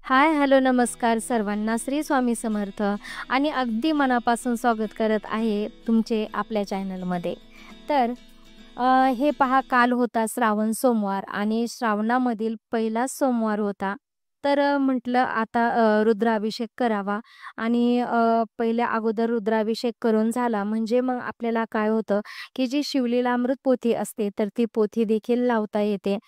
हाय, hello, नमस्कार सर्वांना. श्री स्वामी समर्थ आणि अगदी मनापासून स्वागत करत आहे तुमचे आपल्या चॅनलमध्ये. तर अ, हे पहा, काल होता श्रावण सोमवार आणि श्रावणामधील पहिला सोमवार होता. तर म्हटलं आता रुद्राभिषेक करावा आणि पहिल्या अगोदर रुद्राभिषेक करून झाला म्हणजे मग आपल्याला काय होतं, की जी शिवलीलामृत पोथी असते तर ती पोथी देखील लावता येते.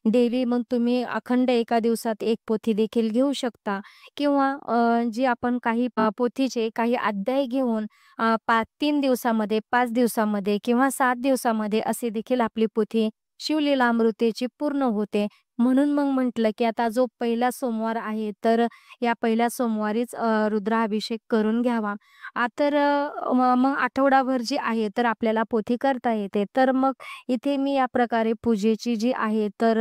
डेली मग तुम्ही अखंड एका दिवसात एक पोथी देखील घेऊ शकता किंवा जी आपण काही पोथीचे काही अध्याय घेऊन 3 दिवसामध्ये, 5 दिवसामध्ये किंवा 7 दिवसामध्ये असे देखील आपली पोथी शिवलीलामृतेची पूर्ण होते. म्हणून मग म्हटलं, की आता जो पहिला सोमवार आहे, तर या पहिल्या सोमवारीच रुद्राभिषेक करून घ्यावा. तर मग आठवडाभर जी आहे, तर आपल्याला पोथी करता येते. तर मग इथे मी या प्रकारे पूजेची जी आहे, तर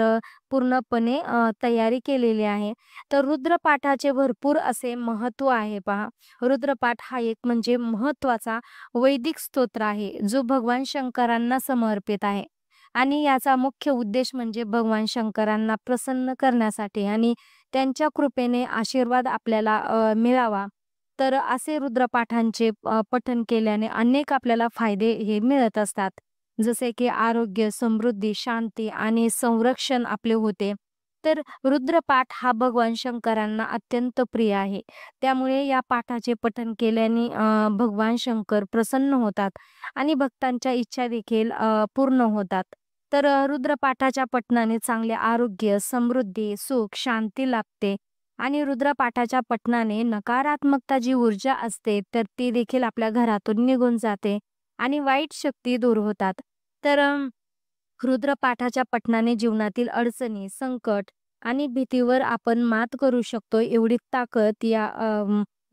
पूर्णपणे तयारी केलेली आहे. तर रुद्रपाठाचे भरपूर असे महत्त्व आहे पहा. रुद्रपाठ हा एक म्हणजे महत्त्वाचा वैदिक स्तोत्र आहे, जो भगवान शंकरांना समर्पित आहे. आणि याचा मुख्य उद्देश म्हणजे भगवान शंकरांना प्रसन्न करण्यासाठी आणि त्यांच्या कृपेने आशीर्वाद आपल्याला मिळावा. तर असे रुद्रपाठांचे पठण केल्याने अनेक आपल्याला फायदे हे मिळत असतात. जसे की आरोग्य, समृद्धी, शांती आणि संरक्षण आपले होते. तर रुद्रपाठ हा भगवान शंकरांना अत्यंत प्रिय आहे. त्यामुळे या पाठाचे पठण केल्याने भगवान शंकर प्रसन्न होतात आणि भक्तांच्या इच्छा देखील पूर्ण होतात. तर रुद्रपाठाच्या पठणाने चांगले आरोग्य, समृद्धी, सुख, शांती लाभते आणि रुद्रपाठाच्या पठणाने नकारात्मकता जी ऊर्जा असते, तर ती देखील आपल्या घरातून निघून जाते आणि वाईट शक्ती दूर होतात. तर रुद्रपाठाच्या पठणाने जीवनातील अडचणी, संकट आणि भीतीवर आपण मात करू शकतो एवढी ताकद या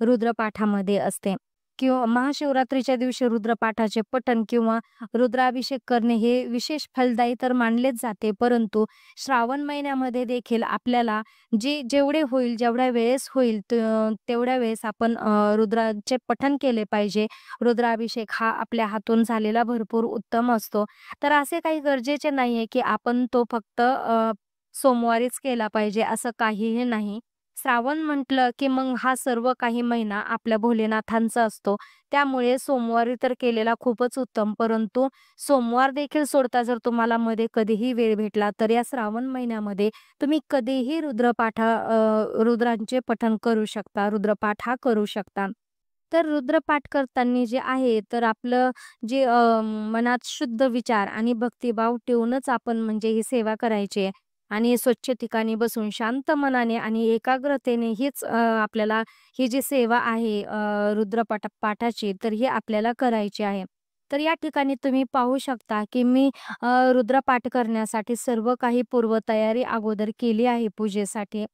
रुद्रपाठामध्ये असते. किंवा महाशिवरात्रीच्या दिवशी रुद्रपाठाचे पठण किंवा रुद्राभिषेक करणे हे विशेष फलदायी तर मानलेच जाते. परंतु श्रावण महिन्यामध्ये देखील आपल्याला जेवढे होईल, जेवढ्या वेळेस होईल तेवढ्या वेळेस आपण रुद्राचे पठण केले पाहिजे. रुद्राभिषेक हा आपल्या हातून झालेला भरपूर उत्तम असतो. तर असे काही गरजेचे नाहीये, की आपण तो फक्त सोमवारीच केला पाहिजे असं काहीही नाही. श्रावण म्हटलं, की मग हा सर्व काही महिना आपल्या भोलेनाथांचा असतो. त्यामुळे सोमवारी तर केलेला खूपच उत्तम. परंतु सोमवार देखील सोडता जर तुम्हाला मध्ये कधीही वेळ भेटला, तर या श्रावण महिन्यामध्ये तुम्ही कधीही रुद्रांचे पठण करू शकता. रुद्रपाठ हा करू शकता. तर रुद्रपाठ करतांनी जे आहे, तर आपलं जे मनात शुद्ध विचार आणि भक्तिभाव ठेवूनच आपण म्हणजे ही सेवा करायची आहे आणि स्वच्छ ठिकाणी बसून शांत मनाने आणि एकाग्रतेने हीच आपल्याला ही जी सेवा आहे पाठाची, तर ही आपल्याला करायची आहे. तर या ठिकाणी तुम्ही पाहू शकता, की मी रुद्रपाठ करण्यासाठी सर्व काही पूर्वतयारी अगोदर केली आहे पूजेसाठी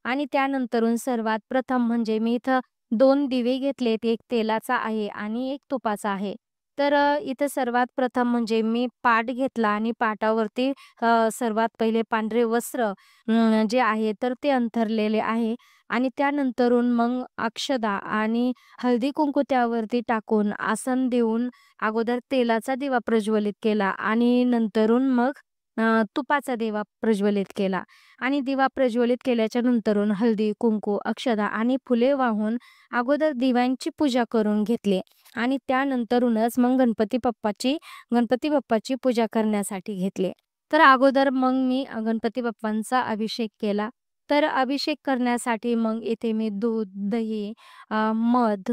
आणि त्यानंतरून सर्वात प्रथम म्हणजे मी इथं 2 दिवे घेतलेत. एक तेलाचा आहे आणि एक तुपाचा आहे. तर इथं सर्वात प्रथम म्हणजे मी पाट घेतला आणि पाटावरती सर्वात पहिले पांढरे वस्त्र जे आहे तर ते अंथरलेले आहे आणि त्यानंतरून मग अक्षदा आणि हळदी-कुंकू त्यावरती टाकून आसन देऊन अगोदर तेलाचा दिवा प्रज्वलित केला आणि नंतरून मग तुपाचा दिवा प्रज्वलित केला आणि दिवा प्रज्वलित केल्याच्या नंतरून हळदी, कुंकू, अक्षदा आणि फुले वाहून अगोदर दिव्यांची पूजा करून घेतली आणि त्यानंतरूनच मग गणपती बाप्पाची पूजा करण्यासाठी घेतले. तर अगोदर मग मी गणपती बाप्पांचा अभिषेक केला. तर अभिषेक करण्यासाठी मग इथे मी दूध, दही, मध,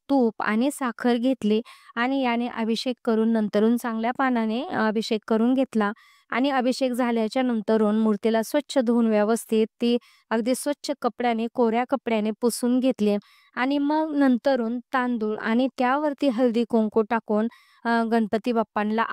तूप आणि साखर घेतली आणि याने अभिषेक करून नंतरून चांगल्या पानाने अभिषेक करून घेतला आणि अभिषेक झाल्याच्या नंतरून मूर्तीला स्वच्छ धुवून व्यवस्थित ती अगदी स्वच्छ कपड्याने, कोऱ्या कपड्याने पुसून घेतली आणि मग नंतरून तांदूळ आणि त्यावरती हळदी-कुंकू टाकून गणपती बाप्पांना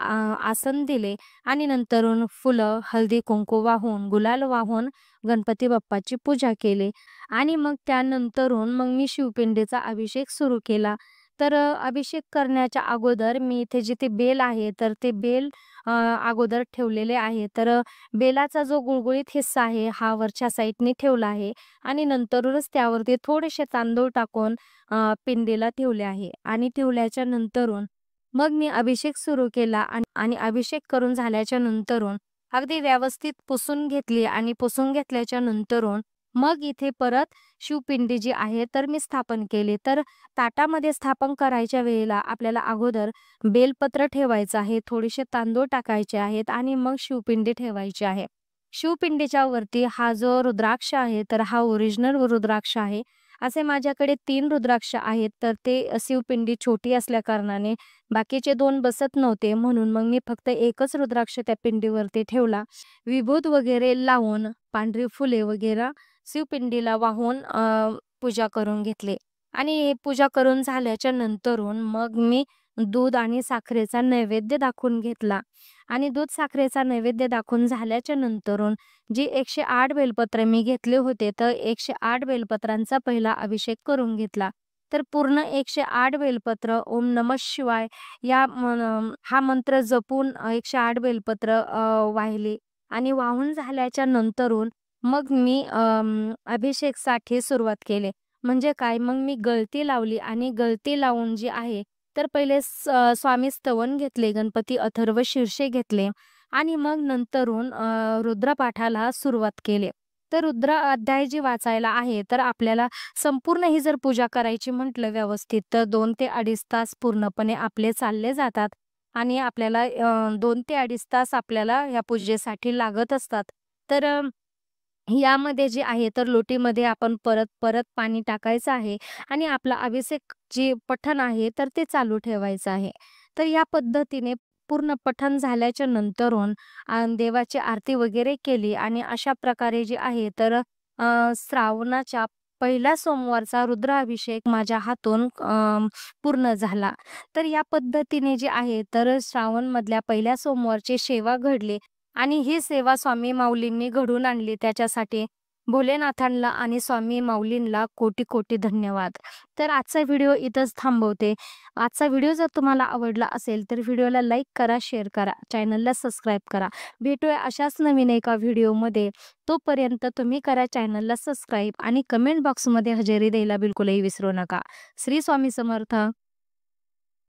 आसन दिले आणि नंतरून फुलं, हळदी-कुंकू वाहून, गुलाल वाहून गणपती बाप्पाची पूजा केली आणि मग त्यानंतरून मग मी शिवपिंडीचा अभिषेक सुरू केला. तर अभिषेक करण्याच्या अगोदर मी इथे जिथे बेल आहे, तर ते बेल अगोदर ठेवलेले आहे. तर बेलाचा जो गुळगुळीत हिस्सा आहे, हा वरच्या साईडने ठेवला आहे आणि नंतरूनच त्यावरती थोडेसे तांदूळ टाकून पिंडीला ठेवले आहे आणि ठेवल्याच्या नंतरून मग मी अभिषेक सुरू केला आणि अभिषेक करून झाल्याच्या नंतरून अगदी व्यवस्थित पुसून घेतली आणि पुसून घेतल्याच्या नंतरून मग इथे परत शिवपिंडी जी आहे तर मी स्थापन केली. तर ताटामध्ये स्थापन करायच्या वेळेला आपल्याला अगोदर बेलपत्र ठेवायचं आहे, थोडेसे तांदूळ टाकायचे आहेत आणि मग शिवपिंडी ठेवायची आहे. शिवपिंडीच्या वरती हा जो रुद्राक्ष आहे तर हा ओरिजिनल रुद्राक्ष आहे. असे माझ्याकडे 3 रुद्राक्ष आहेत. तर ते शिवपिंडी छोटी असल्या कारणाने बाकीचे 2 बसत नव्हते. म्हणून मग मी फक्त एकच रुद्राक्ष त्या पिंडीवरती ठेवला. विभूत वगैरे लावून, पांढरी फुले वगैरे शिवपिंडीला वाहून पूजा करून घेतली आणि हे पूजा करून झाल्याच्या नंतरून मग मी दूध आणि साखरेचा नैवेद्य दाखवून घेतला आणि दूध साखरेचा नैवेद्य दाखवून झाल्याच्या नंतरून जी 108 बेलपत्र मी घेतले होते, तर 108 बेलपत्रांचा पहिला अभिषेक करून घेतला. तर पूर्ण 108 बेलपत्र ओम नमः शिवाय हा मंत्र जपून 108 बेलपत्र वाहिले आणि वाहून झाल्याच्या नंतरून मग मी अभिषेकसाठी सुरुवात केली. म्हणजे काय, मग मी गळती लावली आणि गळती लावून जी आहे, तर पहिले स्वामी स्तवन घेतले, गणपती अथर्व शीर्षे घेतले आणि मग नंतरून रुद्रपाठाला सुरुवात केली. तर रुद्र अध्याय जी वाचायला आहे, तर आपल्याला संपूर्ण ही जर पूजा करायची म्हटलं व्यवस्थित, तर 2 ते 2.5 तास पूर्णपणे आपले चालले जातात आणि आपल्याला 2 ते 2.5 तास आपल्याला या पूजेसाठी लागत असतात. तर यामध्ये जे आहे तर लोटीमध्ये आपण परत पाणी टाकायचं आहे आणि आपला अभिषेक जे पठण आहे तर ते चालू ठेवायचं आहे. तर या पद्धतीने पूर्ण पठण झाल्याच्या नंतरून देवाची आरती वगैरे केली आणि अशा प्रकारे जे आहे तर श्रावणाच्या पहिल्या सोमवारचा रुद्राभिषेक माझ्या हातून पूर्ण झाला. तर या पद्धतीने जे आहे तर श्रावणमधल्या पहिल्या सोमवारची सेवा घडली आणि ही सेवा स्वामी माऊलींनी घडवून आणली. त्याच्यासाठी भोलेनाथांना आणि स्वामी माऊलींना कोटी-कोटी धन्यवाद. तर आजचा व्हिडिओ इथंच थांबवते. आजचा व्हिडिओ जर तुम्हाला आवडला असेल तर व्हिडिओला लाईक करा, शेअर करा, चॅनलला सबस्क्राईब करा. भेटूया अशाच नवीन एका व्हिडिओमध्ये. तोपर्यंत तुम्ही करा चॅनलला सबस्क्राईब आणि कमेंट बॉक्समध्ये हजेरी द्यायला बिलकुलही विसरू नका. श्री स्वामी समर्थ.